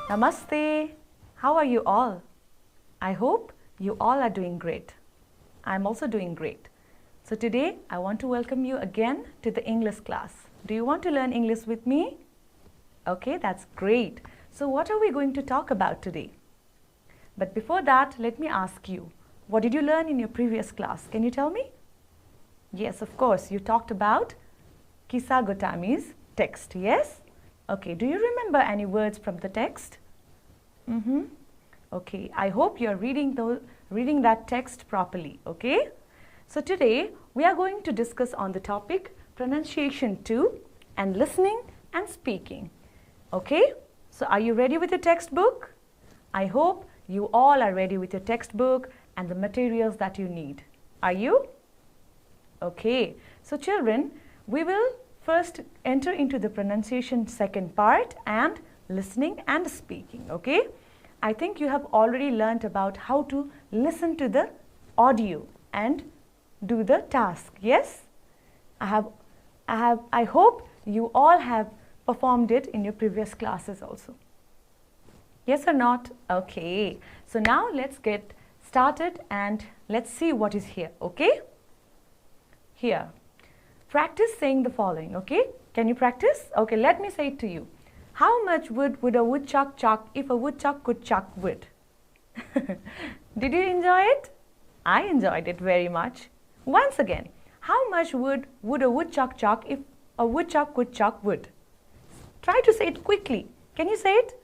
Namaste. How are you all? I hope you all are doing great. I'm also doing great. So today I want to welcome you again to the English class. Do you want to learn English with me? Okay, that's great. So what are we going to talk about today? But before that, let me ask you, what did you learn in your previous class? Can you tell me? Yes, of course, you talked about Kisa Gotami's text, yes? Okay, do you remember any words from the text? Okay, I hope you're reading that text properly, okay? So today we are going to discuss on the topic pronunciation 2 and listening and speaking. Okay? So are you ready with your textbook? I hope you all are ready with your textbook and the materials that you need. Are you? Okay. So children, we will first enter into the pronunciation second part and listening and speaking. Okay? I think you have already learnt about how to listen to the audio and do the task. Yes? I hope you all have performed it in your previous classes also. Yes or not? Okay. So now let's get started and let's see what is here. Okay? Here. Practice saying the following. Okay? Can you practice? Okay, let me say it to you. How much wood would a woodchuck chuck if a woodchuck could chuck wood? Did you enjoy it? I enjoyed it very much. Once again, how much wood would a woodchuck chuck if a woodchuck could chuck wood? Try to say it quickly. Can you say it?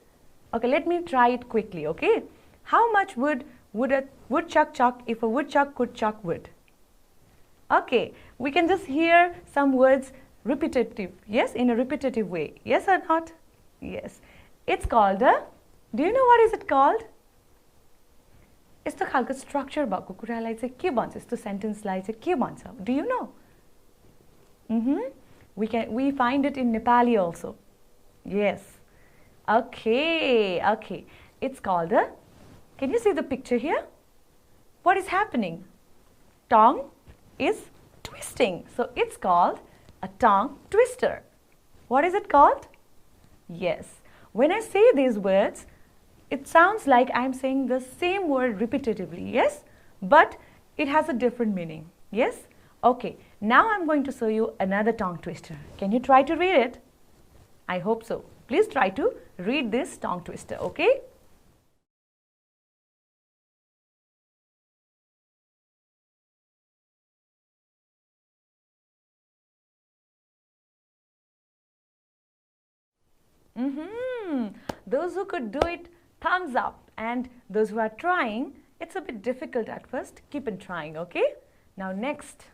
Okay, let me try it quickly, okay? How much wood would a woodchuck chuck if a woodchuck could chuck wood? Okay, we can just hear some words repetitive, yes, in a repetitive way. Yes or not? Yes. It's called a, do you know what is it called? यस्तो खालको structure भएको कुरालाई चाहिँ के भन्छ? यस्तो sentence-लाई चाहिँ के भन्छ? Do you know? We find it in Nepali also. Yes. Okay. It's called a, can you see the picture here? What is happening? Tongue is twisting. So it's called a tongue twister. What is it called? Yes. When I say these words, it sounds like I'm saying the same word repetitively, yes? But it has a different meaning, yes? Okay, now I'm going to show you another tongue twister. Can you try to read it? I hope so. Please try to read this tongue twister, okay? Those who could do it, thumbs up. And those who are trying, it's a bit difficult at first. Keep on trying, okay? Now next.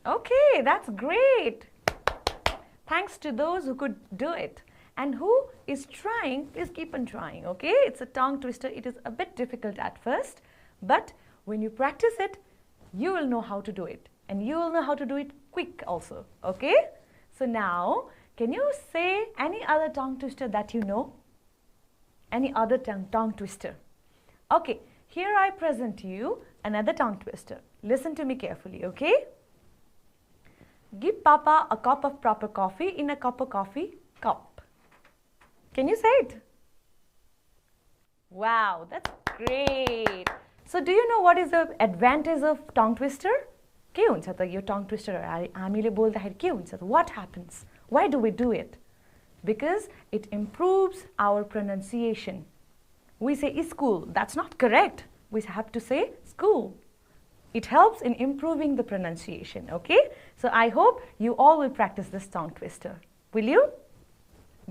Okay, that's great. Thanks to those who could do it. And who is trying, please keep on trying, okay? It's a tongue twister. It is a bit difficult at first, but when you practice it, you will know how to do it. And you will know how to do it quick also, okay? So now, can you say any other tongue twister that you know? Any other tongue twister? Okay, here I present to you another tongue twister. Listen to me carefully, okay? Give Papa a cup of proper coffee in a cup of coffee cup. Can you say it? Wow, that's great. So do you know what is the advantage of tongue twister? के हुन्छ त यो tongue twister हामीले बोल्दाखेरि के हुन्छ त? What happens? Why do we do it? Because it improves our pronunciation. We say school. That's not correct. We have to say school. It helps in improving the pronunciation, okay? So I hope you all will practice this tongue twister. Will you?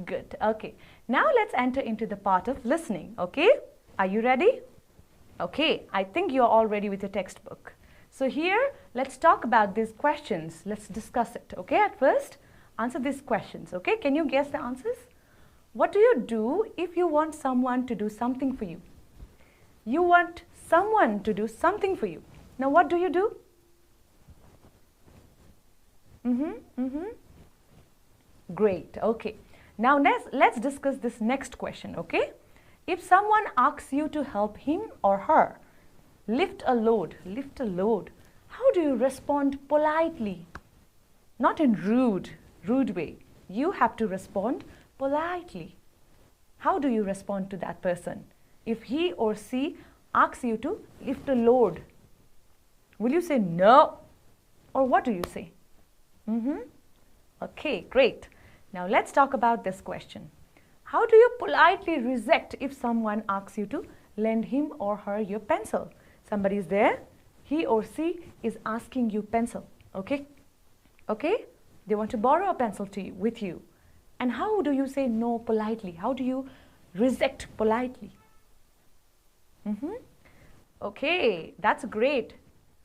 Good, okay. Now let's enter into the part of listening, okay? Are you ready? Okay, I think you're all ready with your textbook. So here, let's talk about these questions. Let's discuss it, okay? At first, answer these questions, okay? Can you guess the answers? What do you do if you want someone to do something for you? You want someone to do something for you. Now, what do you do? Great, okay. Now, let's discuss this next question, okay? If someone asks you to help him or her, lift a load. Lift a load. How do you respond politely? Not in rude way. You have to respond politely. How do you respond to that person? If he or she asks you to lift a load, will you say no? Or what do you say? Okay, great. Now let's talk about this question. How do you politely reject if someone asks you to lend him or her your pencil? Somebody is there, he or she is asking you pencil, okay? Okay? They want to borrow a pencil with you. And how do you say no politely? How do you reject politely? Okay, that's great.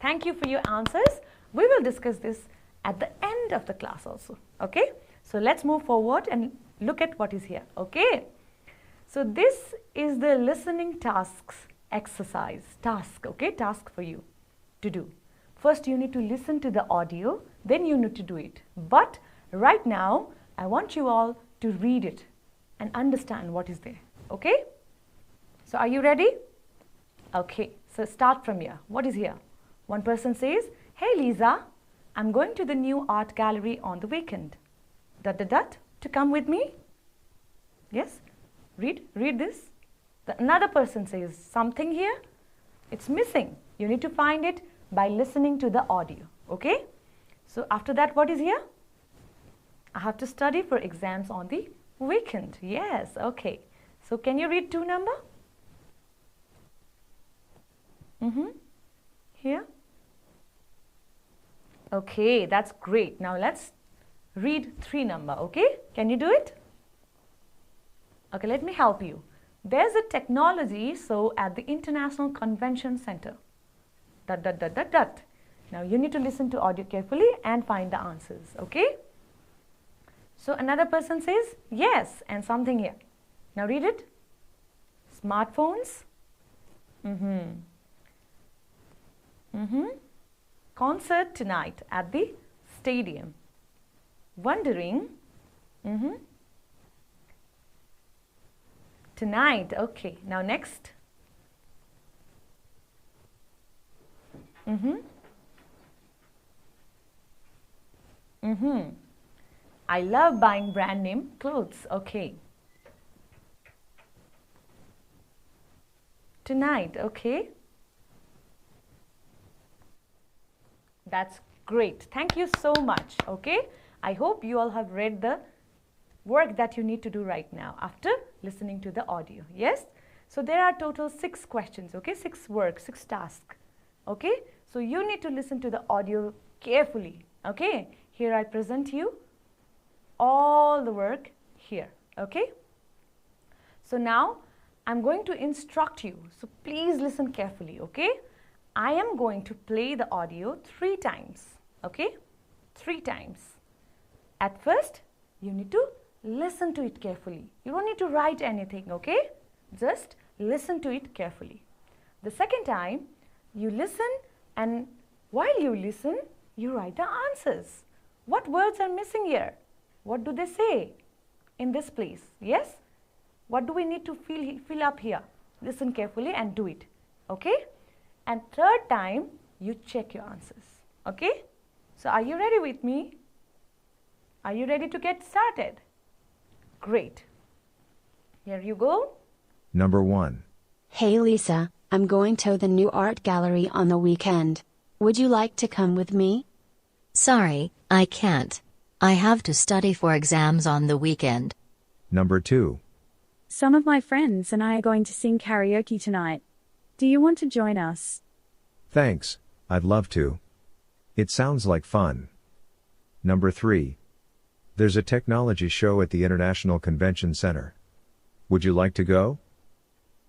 Thank you for your answers. We will discuss this at the end of the class also, okay? So let's move forward and look at what is here, okay? So this is the listening tasks exercise, task for you to do. First you need to listen to the audio, then you need to do it. But right now, I want you all to read it and understand what is there, okay? So are you ready? Okay, so start from here. What is here? One person says, hey Lisa, I'm going to the new art gallery on the weekend. ... to come with me? Yes? Read this. Another person says something here. It's missing. You need to find it by listening to the audio. Okay? So after that, what is here? I have to study for exams on the weekend. Yes, okay. So can you read 2 number? Here? Okay, that's great. Now let's read 3 number, okay? Can you do it? Okay, let me help you. There's a technology show at the International Convention Center. ... Now you need to listen to audio carefully and find the answers, okay? So another person says yes and something here. Now read it. Smartphones. Concert tonight at the stadium. Wondering. Tonight, okay. Now next. I love buying brand name clothes. Okay. Tonight, okay. That's great. Thank you so much. Okay. I hope you all have read the work that you need to do right now after listening to the audio. Yes? So there are total 6 questions. Okay. 6 work, 6 tasks. Okay. So you need to listen to the audio carefully. Okay. Here I present you all the work here. Okay. So now I'm going to instruct you. So please listen carefully. Okay. I am going to play the audio 3 times. Okay. 3 times. At first, you need to listen to it carefully. You don't need to write anything, okay? Just listen to it carefully. The second time, you listen, and while you listen, you write the answers. What words are missing here? What do they say in this place? Yes? What do we need to fill up here? Listen carefully and do it, okay? And third time, you check your answers, okay? So are you ready with me? Are you ready to get started? Great. Here you go. Number 1. Hey Lisa, I'm going to the new art gallery on the weekend. Would you like to come with me? Sorry, I can't. I have to study for exams on the weekend. Number 2. Some of my friends and I are going to sing karaoke tonight. Do you want to join us? Thanks, I'd love to. It sounds like fun. Number 3. There's a technology show at the International Convention Center. Would you like to go?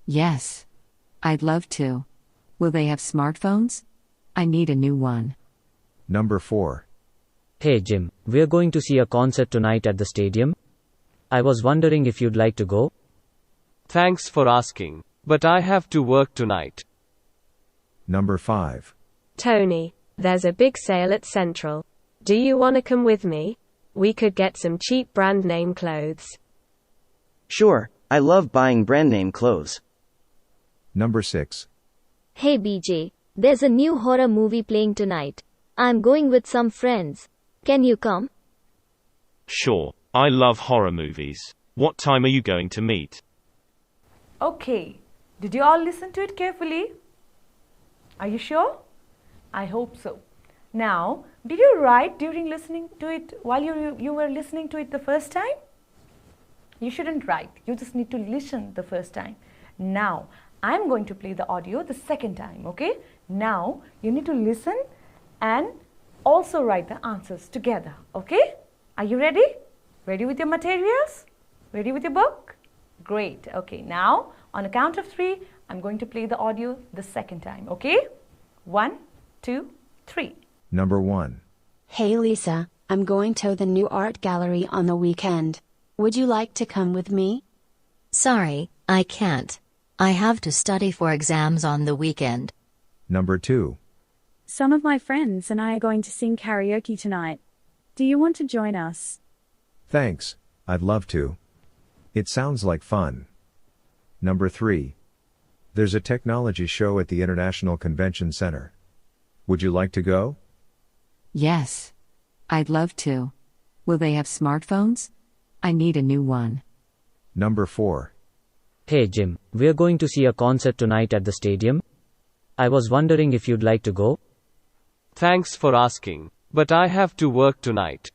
Yes. I'd love to. Will they have smartphones? I need a new one. Number 4. Hey Jim, we're going to see a concert tonight at the stadium. I was wondering if you'd like to go? Thanks for asking, but I have to work tonight. Number 5. Tony, there's a big sale at Central. Do you want to come with me? We could get some cheap brand name clothes. Sure, I love buying brand name clothes. Number 6. Hey BJ, there's a new horror movie playing tonight. I'm going with some friends. Can you come? Sure, I love horror movies. What time are you going to meet? Okay, did you all listen to it carefully? Are you sure? I hope so. Now, did you write during listening to it while you were listening to it the first time? You shouldn't write. You just need to listen the first time. Now, I'm going to play the audio the second time, okay? Now, you need to listen and also write the answers together, okay? Are you ready? Ready with your materials? Ready with your book? Great. Okay, now, on a count of 3, I'm going to play the audio the second time, okay? 1, 2, 3. Number 1. Hey Lisa, I'm going to the new art gallery on the weekend. Would you like to come with me? Sorry, I can't. I have to study for exams on the weekend. Number 2. Some of my friends and I are going to sing karaoke tonight. Do you want to join us? Thanks, I'd love to. It sounds like fun. Number 3. There's a technology show at the International Convention Center. Would you like to go? Yes. I'd love to. Will they have smartphones? I need a new one. Number 4. Hey Jim, we're going to see a concert tonight at the stadium. I was wondering if you'd like to go. Thanks for asking, but I have to work tonight.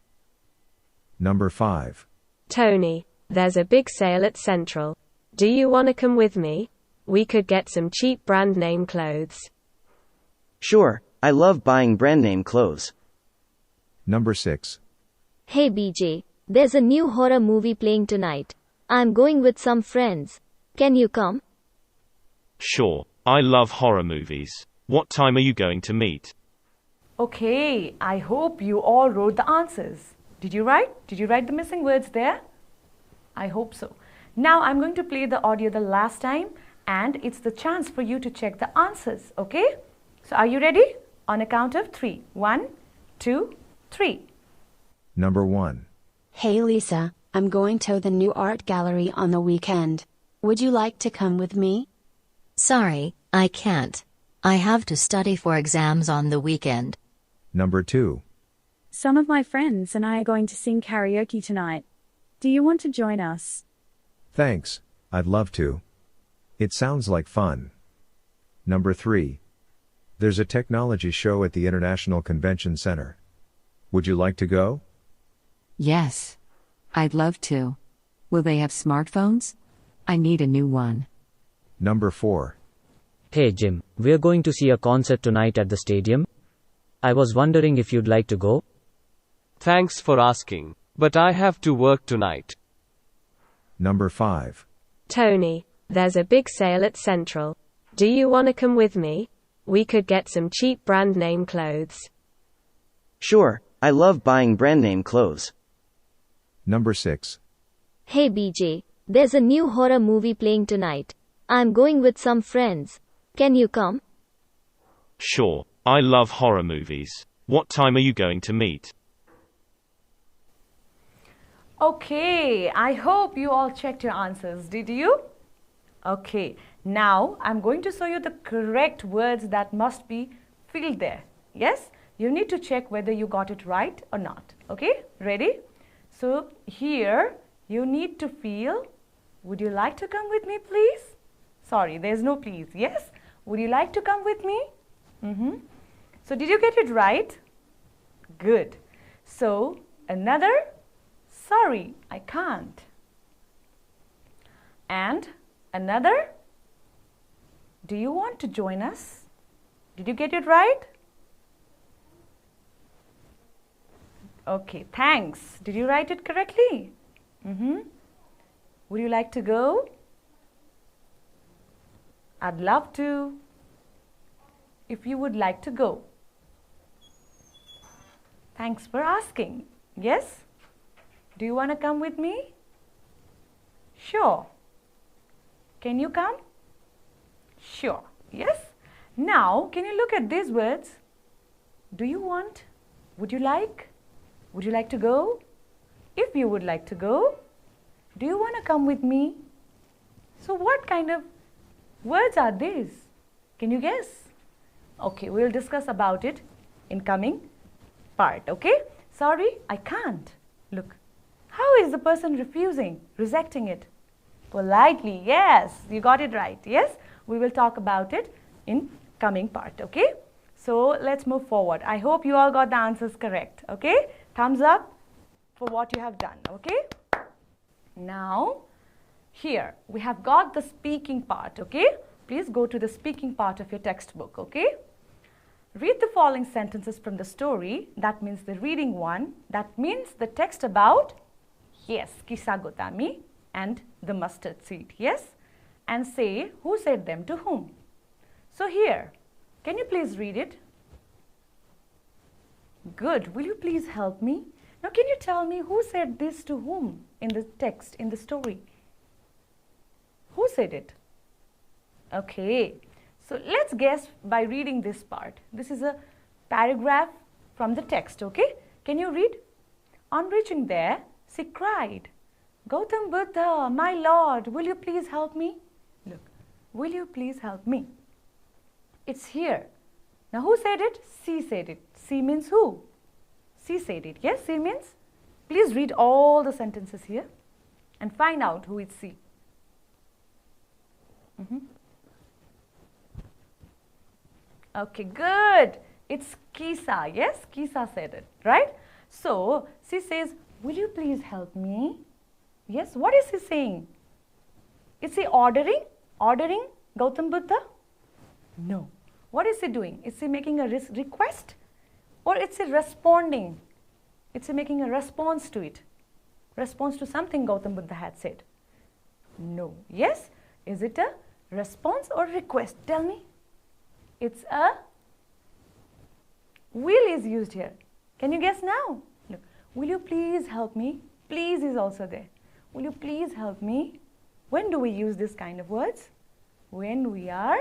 Number 5. Tony, there's a big sale at Central. Do you want to come with me? We could get some cheap brand name clothes. Sure, I love buying brand name clothes. Number 6. Hey BJ, there's a new horror movie playing tonight. I'm going with some friends. Can you come? Sure, I love horror movies. What time are you going to meet? Okay, I hope you all wrote the answers. Did you write? Did you write the missing words there? I hope so. Now I'm going to play the audio the last time and it's the chance for you to check the answers, okay? So are you ready? On a count of 3. 1, 2, 3. Number 1. Hey Lisa, I'm going to the new art gallery on the weekend. Would you like to come with me? Sorry, I can't. I have to study for exams on the weekend. Number 2. Some of my friends and I are going to sing karaoke tonight. Do you want to join us? Thanks, I'd love to. It sounds like fun. Number 3. There's a technology show at the International Convention Center. Would you like to go? Yes. I'd love to. Will they have smartphones? I need a new one. Number 4. Hey Jim, we're going to see a concert tonight at the stadium. I was wondering if you'd like to go. Thanks for asking, but I have to work tonight. Number 5. Tony, there's a big sale at Central. Do you want to come with me? We could get some cheap brand name clothes. Sure, I love buying brand name clothes. Number 6. Hey BJ, there's a new horror movie playing tonight. I'm going with some friends. Can you come? Sure, I love horror movies. What time are you going to meet? Okay, I hope you all checked your answers. Did you? Okay, now I'm going to show you the correct words that must be filled there. Yes, you need to check whether you got it right or not. Okay, ready? So here you need to feel, would you like to come with me please? Sorry, there's no please. Yes, would you like to come with me? So did you get it right? Good. So another, sorry, I can't. And another, do you want to join us? Did you get it right? Okay, thanks. Did you write it correctly? Would you like to go? I'd love to. If you would like to go. Thanks for asking. Yes? Do you want to come with me? Sure. Can you come? Sure. Yes? Now, can you look at these words? Do you want? Would you like? Would you like to go? If you would like to go, do you want to come with me? So what kind of words are these? Can you guess? Okay, we'll discuss about it in coming part, okay? Sorry, I can't. Look, how is the person refusing, rejecting it? Politely, yes, you got it right. Yes, we will talk about it in coming part, okay? So let's move forward. I hope you all got the answers correct, okay? Thumbs up for what you have done, okay? Now, here we have got the speaking part, okay? Please go to the speaking part of your textbook, okay? Read the following sentences from the story. That means the reading one. That means the text about, yes, Kisah Gotami and the mustard seed, yes? And say who said them to whom. So here, can you please read it? Good. Will you please help me? Now can you tell me who said this to whom in the text, in the story? Who said it? Okay. So let's guess by reading this part. This is a paragraph from the text, okay? Can you read? On reaching there, she cried, Gautam Buddha, my lord, will you please help me? Look, will you please help me? It's here. Now who said it? She said it. She means who? She said it. Yes, she means? Please read all the sentences here and find out who is she. Okay, good. It's Kisah. Yes, Kisah said it, right? So, she says, will you please help me? Yes, what is she saying? Is she ordering? Ordering Gautam Buddha? No. What is she doing? Is she making a request? Or is she responding? Is she making a response to it? Response to something Gautam Buddha had said? No. Yes? Is it a response or request? Tell me. It's a will is used here. Can you guess now? Look, will you please help me? Please is also there. Will you please help me? When do we use this kind of words? When we are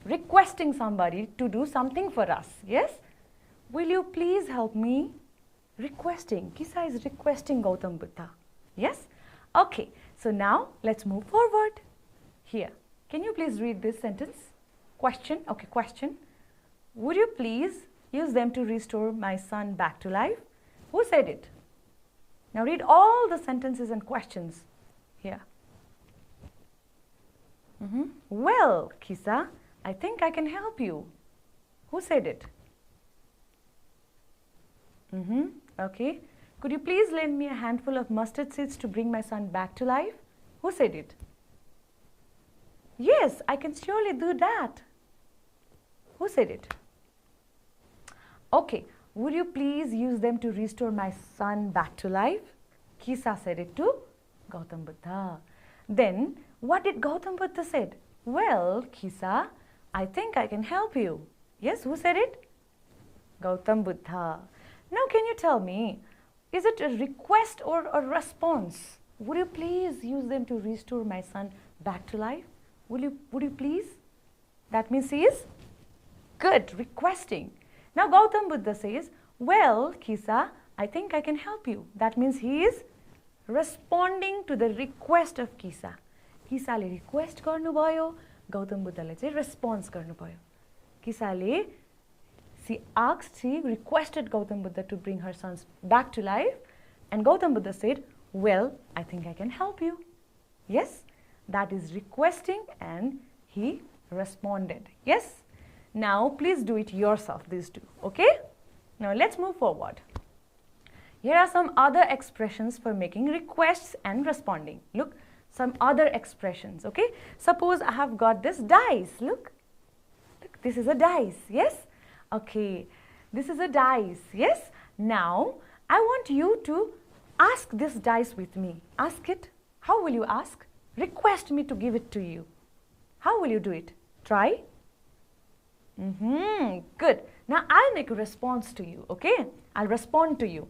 requesting somebody to do something for us. Yes? Will you please help me? Requesting. Kisah is requesting Gautam Buddha. Yes? Okay. So now let's move forward. Here. Can you please read this sentence? Question. Okay, question. Would you please use them to restore my son back to life? Who said it? Now read all the sentences and questions here. Well, Kisah, I think I can help you. Who said it? Okay. Could you please lend me a handful of mustard seeds to bring my son back to life? Who said it? Yes, I can surely do that. Who said it? Okay. Would you please use them to restore my son back to life? Kisah said it to Gautam Buddha. Then, what did Gautam Buddha said? Well, Kisah, I think I can help you. Yes, who said it? Gautam Buddha. Now, can you tell me, is it a request or a response? Would you please use them to restore my son back to life? Would you please? That means he is good, requesting. Now Gautam Buddha says, well, Kisah, I think I can help you. That means he is responding to the request of Kisah. Kisah le request garnu bhayo, Gautam Buddha le chai response garnu bhayo. Kisah le, she requested Gautam Buddha to bring her sons back to life, and Gautam Buddha said, well, I think I can help you. Yes, that is requesting, and he responded. Yes. Now, please do it yourself, these two, okay? Now, let's move forward. Here are some other expressions for making requests and responding. Look, some other expressions, okay? Suppose I have got this dice, look. Look, this is a dice, yes? Okay, this is a dice, yes? Now, I want you to ask this dice with me. Ask it. How will you ask? Request me to give it to you. How will you do it? Try. Good. Now I'll make a response to you, okay? I'll respond to you.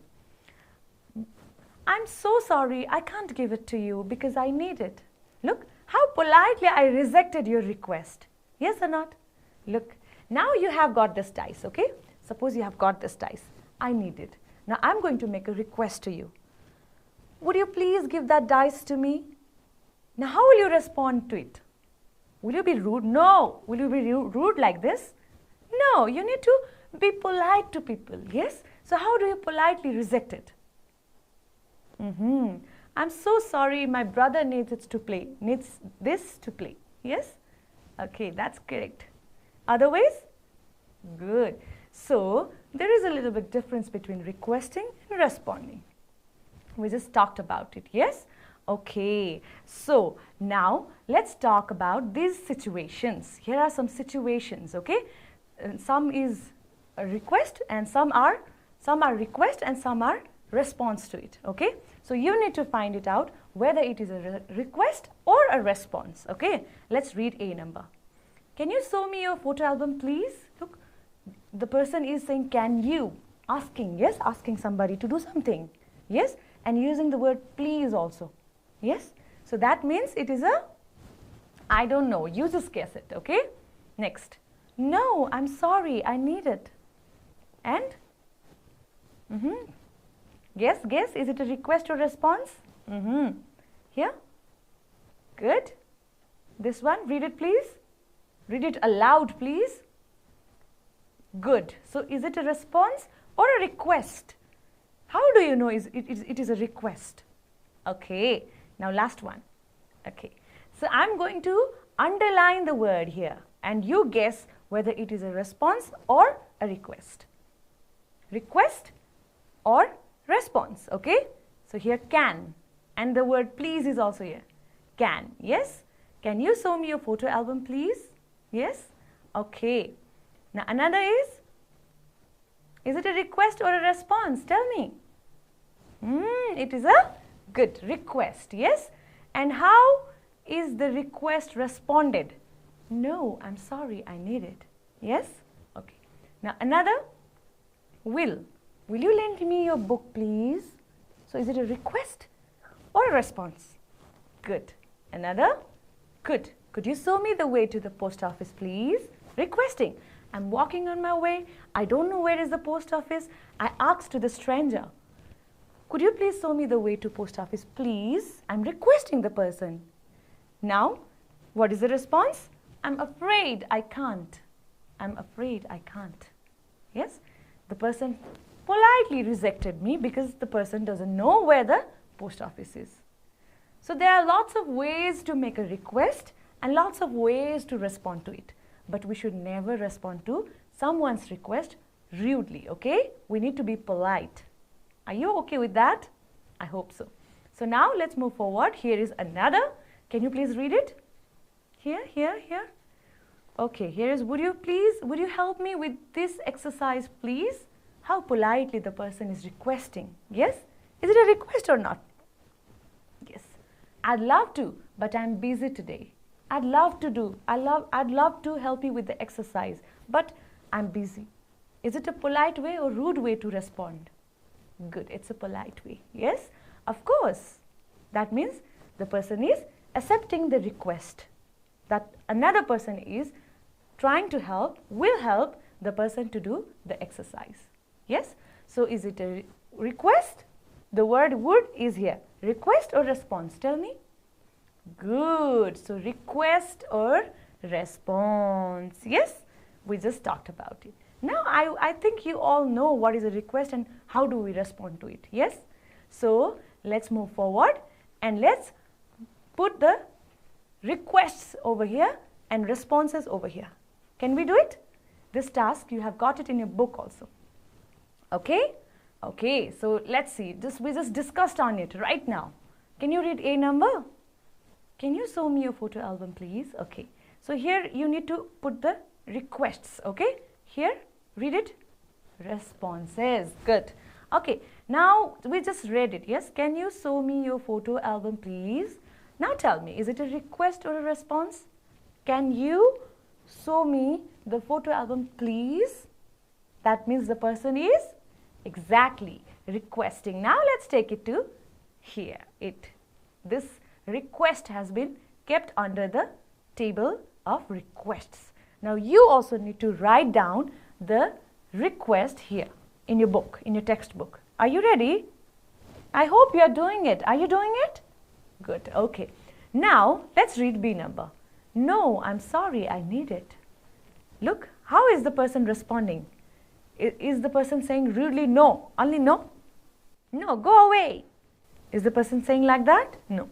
I'm so sorry, I can't give it to you because I need it. Look, how politely I rejected your request. Yes or not? Look, now you have got this dice, okay? Suppose you have got this dice. I need it. Now I'm going to make a request to you. Would you please give that dice to me? Now how will you respond to it? Will you be rude? No. Will you be rude like this? No. You need to be polite to people. Yes? So how do you politely reject it? I'm so sorry, my brother needs this to play. Yes? Okay, that's correct. Otherwise? Good. So, there is a little bit difference between requesting and responding. We just talked about it. Yes? Okay. So, now let's talk about these situations. Here are some situations, okay? Some is a request and some are request and some are response to it, okay? So you need to find it out whether it is a request or a response, okay? Let's read A number. Can you show me your photo album, please? Look, the person is saying, can you? Asking, yes? Asking somebody to do something, yes? And using the word please also, yes? So that means it is a, I don't know, you just guess it, okay? Next. No, I'm sorry, I need it. And? Guess, is it a request or response? Here? Good. This one, read it please. Read it aloud please. Good. So is it a response or a request? How do you know it is a request? Okay. Now last one. Okay. So I'm going to underline the word here and you guess whether it is a response or a request. Request or response, okay? So here can, and the word please is also here. Can, yes? Can you show me your photo album, please? Yes? Okay. Now another is it a request or a response? Tell me. It is a good request, yes? And how is the request responded? No, I'm sorry, I need it. Yes? Okay. Now another, will you lend me your book, please? So is it a request or a response? Good. Another, could you show me the way to the post office, please? Requesting. I'm walking on my way. I don't know where is the post office. I asked to the stranger, could you please show me the way to post office, please? I'm requesting the person. Now, what is the response? I'm afraid I can't. I'm afraid I can't. Yes? The person politely rejected me because the person doesn't know where the post office is. So there are lots of ways to make a request and lots of ways to respond to it. But we should never respond to someone's request rudely, okay? We need to be polite. Are you okay with that? I hope so. So now let's move forward. Here is another. Can you please read it? Here. Okay, here is, would you help me with this exercise, please? How politely the person is requesting. Yes? Is it a request or not? Yes. I'd love to, but I'm busy today. I'd love to help you with the exercise, but I'm busy. Is it a polite way or rude way to respond? Good, it's a polite way. Yes? Of course. That means the person is accepting the request. That another person is trying to help, will help the person to do the exercise. Yes? So is it a request? The word would is here. Request or response? Tell me. Good. So request or response. Yes? We just talked about it. Now I think you all know what is a request and how do we respond to it. Yes? So let's move forward and let's put the requests over here and responses over here. Can we do it? This task, you have got it in your book also. Okay? Okay, so let's see. We just discussed on it right now. Can you read A number? Can you show me your photo album, please? Okay. So here you need to put the requests. Okay? Here, read it. Responses. Good. Okay. Now we just read it. Yes? Can you show me your photo album, please? Now tell me, is it a request or a response? Can you show me the photo album, please? That means the person is exactly requesting. Now let's take it to here. This request has been kept under the table of requests. Now you also need to write down the request here in your book, in your textbook. Are you ready? I hope you are doing it. Are you doing it? Good. Okay. Now let's read B number. No, I'm sorry, I need it. Look, how is the person responding? Is the person saying rudely no? Only no? No, go away. Is the person saying like that? No.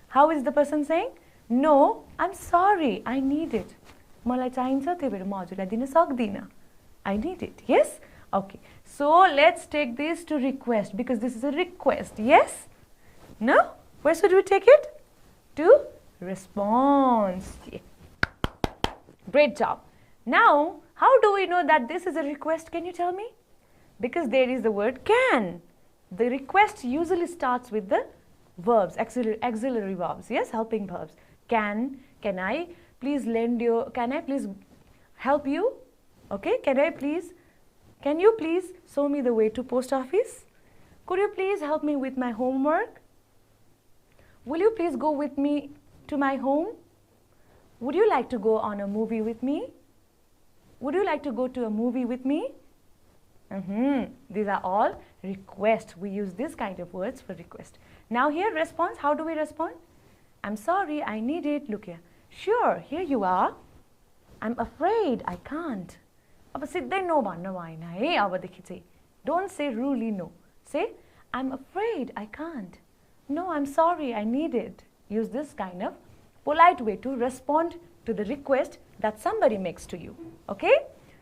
How is the person saying? No, I'm sorry, I need it. मलाई चाहिन्छ त्यही भएर म हजुरलाई दिन सक्दिन. I need it. Yes? Okay. So let's take this to request because this is a request. Yes? No? Where should we take it? To response. Yeah. Great job. Now, how do we know that this is a request? Can you tell me? Because there is the word can. The request usually starts with the verbs, auxiliary verbs. Yes? Helping verbs. Can I please lend you, can I please help you? Okay, can you please show me the way to post office? Could you please help me with my homework? Will you please go with me to my home? Would you like to go on a movie with me? Would you like to go to a movie with me? These are all requests. We use this kind of words for request. Now here response, how do we respond? I'm sorry, I need it. Look here. Sure, here you are. I'm afraid I can't. अब सिधै no भन्न भएन है अबदेखि चाहिँ. Don't say rudely no. Say, I'm afraid I can't. No, I'm sorry, I need it. Use this kind of polite way to respond to the request that somebody makes to you. Okay?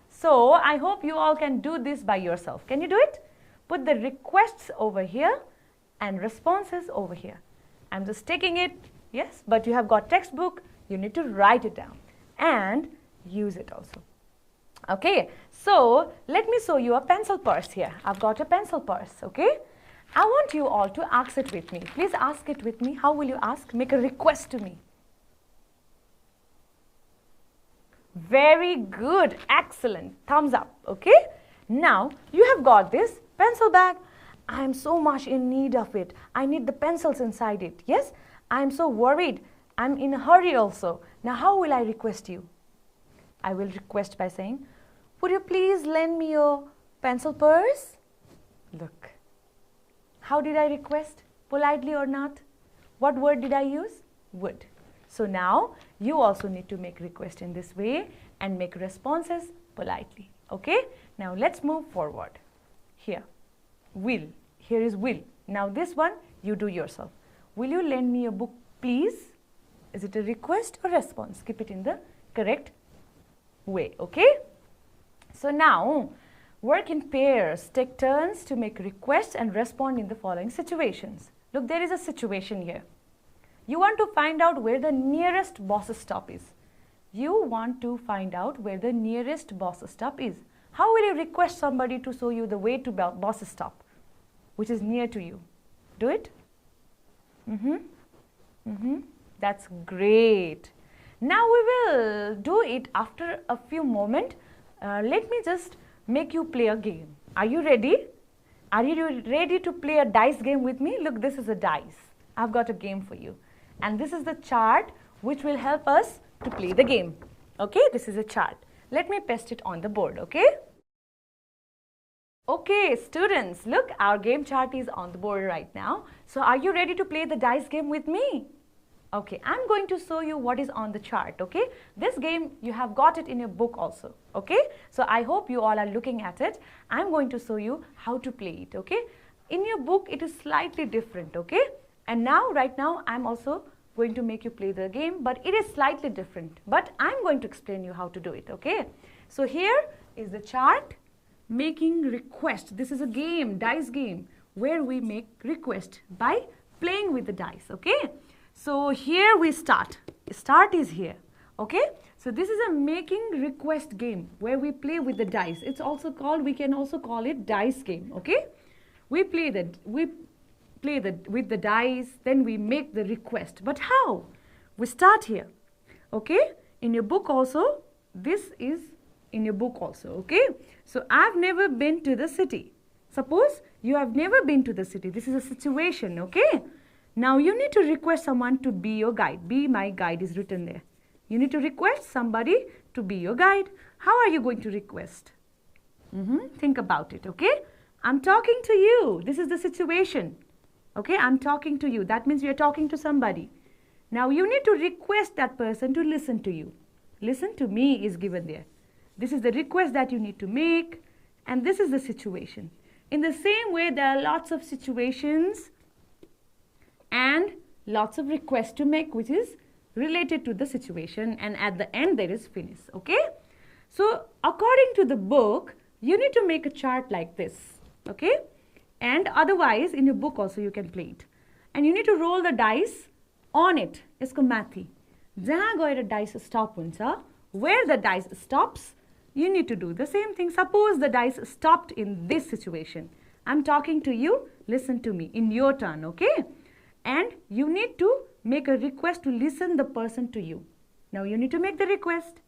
So, I hope you all can do this by yourself. Can you do it? Put the requests over here and responses over here. I'm just taking it, yes, but you have got textbook. You need to write it down and use it also. Okay, so let me show you a pencil purse here. I've got a pencil purse, okay? I want you all to ask it with me. Please ask it with me. How will you ask? Make a request to me. Very good, excellent. Thumbs up, okay? Now, you have got this pencil bag. I am so much in need of it. I need the pencils inside it, yes? I am so worried. I'm in a hurry also. Now, how will I request you? I will request by saying, would you please lend me your pencil purse? Look. How did I request? Politely or not? What word did I use? Would. So now, you also need to make request in this way and make responses politely. Okay? Now, let's move forward. Here. Will. Here is will. Now, this one, you do yourself. Will you lend me a book, please? Is it a request or response? Keep it in the correct way, okay? So now, work in pairs. Take turns to make requests and respond in the following situations. Look, there is a situation here. You want to find out where the nearest bus stop is. You want to find out where the nearest bus stop is. How will you request somebody to show you the way to bus stop, which is near to you? Do it? That's great. Now we will do it after a few moments. Let me just make you play a game. Are you ready? Are you ready to play a dice game with me? Look, this is a dice. I've got a game for you. And this is the chart which will help us to play the game. Okay, this is a chart. Let me paste it on the board, okay? Okay, students, look, our game chart is on the board right now. So are you ready to play the dice game with me? Okay, I'm going to show you what is on the chart, okay? This game, you have got it in your book also, okay? So I hope you all are looking at it. I'm going to show you how to play it, okay? In your book, it is slightly different, okay? And now, right now, I'm also going to make you play the game, but it is slightly different. But I'm going to explain you how to do it, okay? So here is the chart, making request. This is a game, dice game, where we make request by playing with the dice, okay? So here we start. Start is here, okay? So this is a making request game where we play with the dice. It's also called, we can also call it dice game, okay? We play with the dice, then we make the request. But how? We start here, okay? In your book also, this is in your book also, okay? So I've never been to the city. Suppose you have never been to the city. This is a situation, okay? Now you need to request someone to be your guide. Be my guide is written there. You need to request somebody to be your guide. How are you going to request? Think about it, okay? I'm talking to you. This is the situation. Okay, I'm talking to you. That means you're talking to somebody. Now you need to request that person to listen to you. Listen to me is given there. This is the request that you need to make, and this is the situation. In the same way, there are lots of situations and lots of requests to make, which is related to the situation, and at the end there is finish. Okay? So according to the book, you need to make a chart like this. Okay? And otherwise in your book also you can play it. And you need to roll the dice on it. यसको माथि जहाँ गएर dice stop हुन्छ, where the dice stops, you need to do the same thing. Suppose the dice stopped in this situation. I'm talking to you, listen to me in your turn, okay? And you need to make a request to listen the person to you. Now you need to make the request.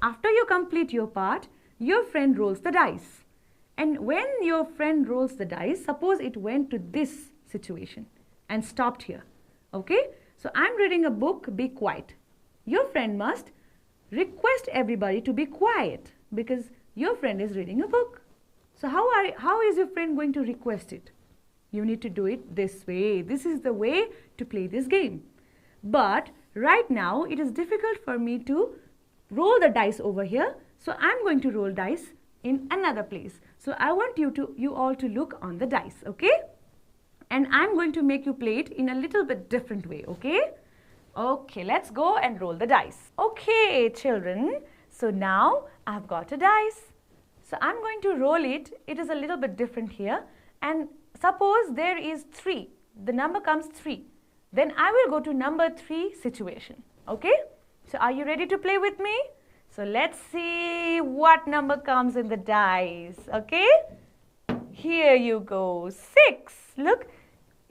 After you complete your part, your friend rolls the dice. And when your friend rolls the dice, suppose it went to this situation and stopped here, okay? So I'm reading a book, be quiet. Your friend must request everybody to be quiet because your friend is reading a book. So how is your friend going to request it? You need to do it this way. This is the way to play this game. But right now it is difficult for me to roll the dice over here. So I'm going to roll dice in another place. So I want you all to look on the dice, okay? And I'm going to make you play it in a little bit different way, okay? Okay, let's go and roll the dice. Okay, children. So now I've got a dice. So I'm going to roll it. It is a little bit different here. And suppose there is 3. The number comes 3. Then I will go to number 3 situation. Okay? So are you ready to play with me? So let's see what number comes in the dice. Okay? Here you go. 6. Look,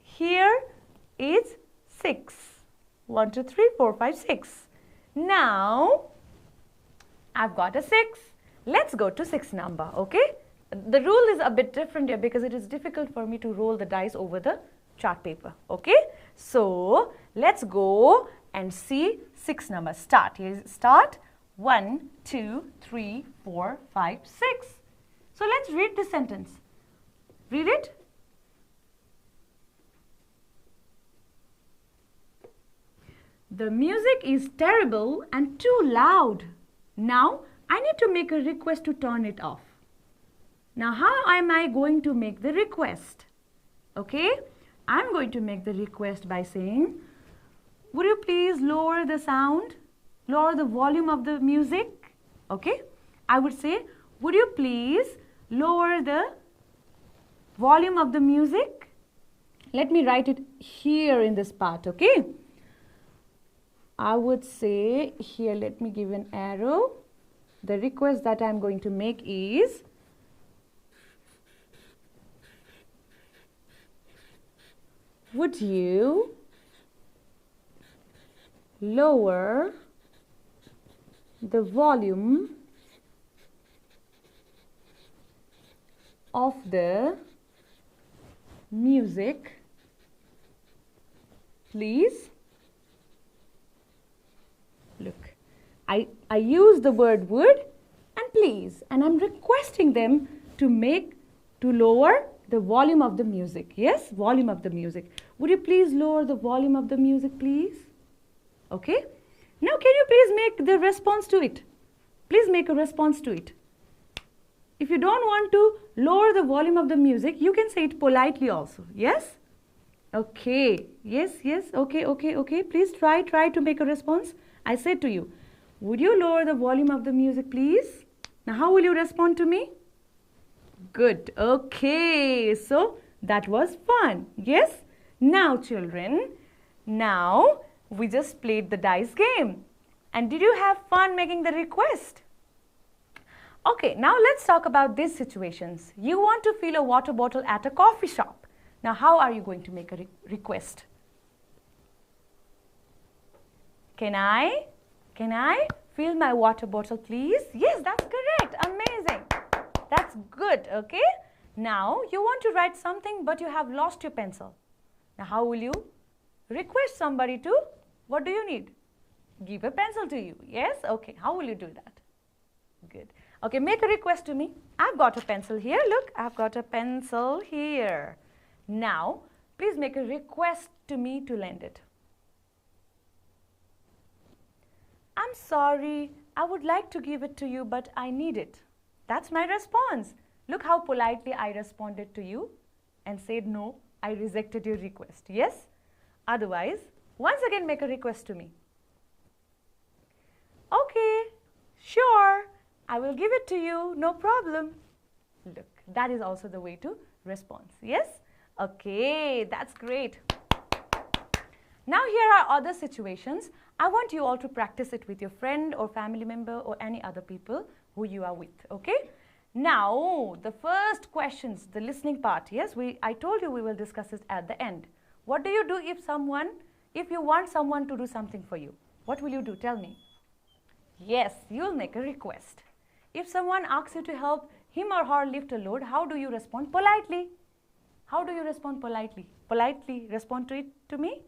here is 6. 1, 2, 3, 4, 5, 6. Now, I've got a 6. Let's go to 6 number, okay? The rule is a bit different here because it is difficult for me to roll the dice over the chart paper, okay? So, let's go and see 6 number. Start. Here is start. 1, 2, 3, 4, 5, 6. So, let's read the sentence. Read it. The music is terrible and too loud. Now, I need to make a request to turn it off. Now, how am I going to make the request? Okay, I'm going to make the request by saying, would you please lower the sound, lower the volume of the music? Okay, I would say, would you please lower the volume of the music? Let me write it here in this part, okay? I would say here, let me give an arrow. The request that I am going to make is, would you lower the volume of the music, please? Look, I use the word would and please, and I'm requesting them to lower the volume of the music. Yes, volume of the music. Would you please lower the volume of the music, please? Okay. Now, can you please make the response to it? Please make a response to it. If you don't want to lower the volume of the music, you can say it politely also. Yes? Okay. Yes, yes. Okay, okay, okay. Please try to make a response. I said to you, would you lower the volume of the music, please? Now, how will you respond to me? Good. Okay. So, that was fun. Yes? Now, children, now we just played the dice game. And did you have fun making the request? Okay, now let's talk about these situations. You want to fill a water bottle at a coffee shop. Now, how are you going to make a request? Can I fill my water bottle, please? Yes, that's correct. Amazing. That's good, okay? Now, you want to write something, but you have lost your pencil. Now, how will you request somebody to, what do you need? Give a pencil to you. Yes? Okay. How will you do that? Good. Okay, make a request to me. I've got a pencil here. Look, I've got a pencil here. Now, please make a request to me to lend it. I'm sorry, I would like to give it to you, but I need it. That's my response. Look how politely I responded to you and said no, I rejected your request. Yes? Otherwise, once again make a request to me. Okay, sure, I will give it to you, no problem. Look, that is also the way to respond. Yes? Okay, that's great. Now here are other situations. I want you all to practice it with your friend or family member or any other people who you are with, okay? Now, the first questions, the listening part, yes, I told you we will discuss it at the end. What do you do if you want someone to do something for you? What will you do? Tell me. Yes, you'll make a request. If someone asks you to help him or her lift a load, how do you respond? Politely. How do you respond politely? Politely respond to it to me?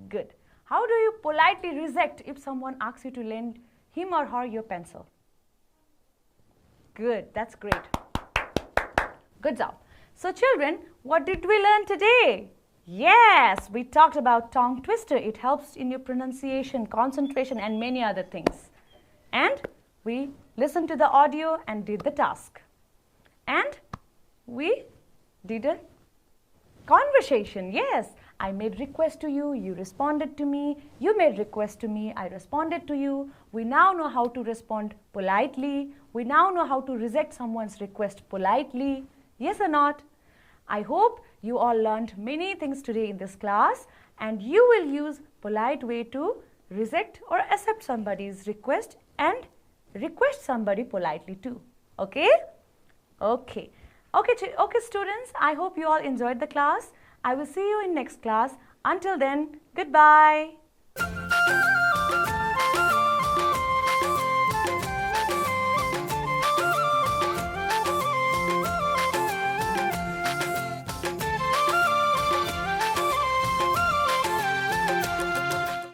Good. How do you politely reject if someone asks you to lend him or her your pencil? Good, that's great. Good job. So children, what did we learn today? Yes, we talked about tongue twister. It helps in your pronunciation, concentration and many other things. And we listened to the audio and did the task. And we did a conversation. Yes, I made request to you, you responded to me, you made request to me, I responded to you. We now know how to respond politely. We now know how to reject someone's request politely. Yes or not? I hope you all learned many things today in this class and you will use polite way to reject or accept somebody's request and request somebody politely too. Okay? Okay. Okay students, I hope you all enjoyed the class. I will see you in next class. Until then, goodbye.